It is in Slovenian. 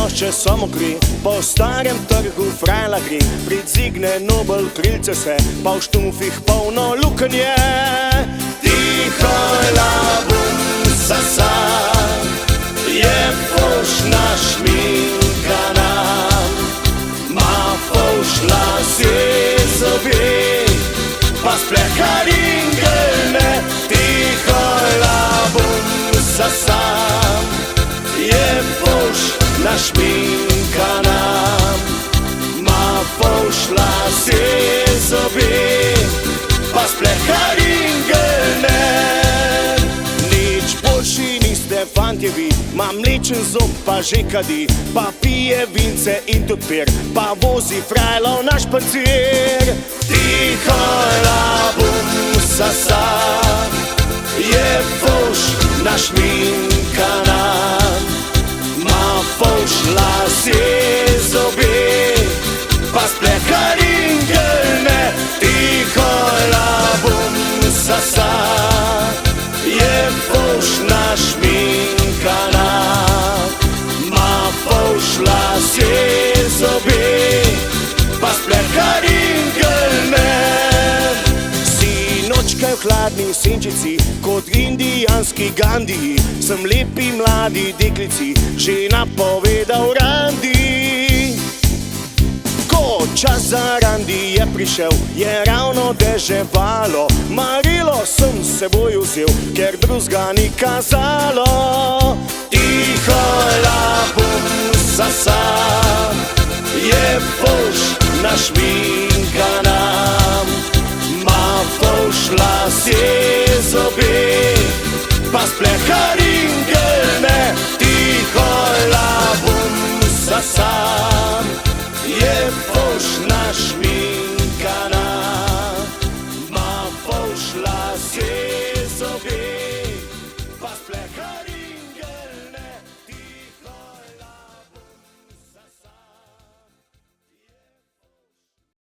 plošče samo gre, po starem trgu frajla gre, pridzigne nobel krilce se, pa v štumfih polno luknje. Tiho la bum sasa, je foš našminkana, ma foš lasje zobe, pa spleha ringelne. Tiho la bum sasa, je foš našminkana, ma foš lasje zobe, pa spleha ringelne. Nič boljši niste fantjevi, ma mlečen zob pa že kadi, pa pije vince in tudi pir, pa vozi frajlov na špancir. Tiho la bum sasa, je foš našminkana, ma foš lasje zobe, pa spleha ringelne. Tiho la bum sasa, je foš našminkana, ma foš lasje zobe, pa spleha ringelne. Sinočkaj v hladni senčici, kot indijanski Gandiji, sem lepi mladi deklici že napovedal randi. Ko čas za randi je prišel, je ravno deževalo, marilo sem s seboj vzel, ker drugega ni kazalo. Tiho la bum sasa, je foš našminkana, ma foš lasje zobe, pa spleha ringelne. Tiho la bum sasa,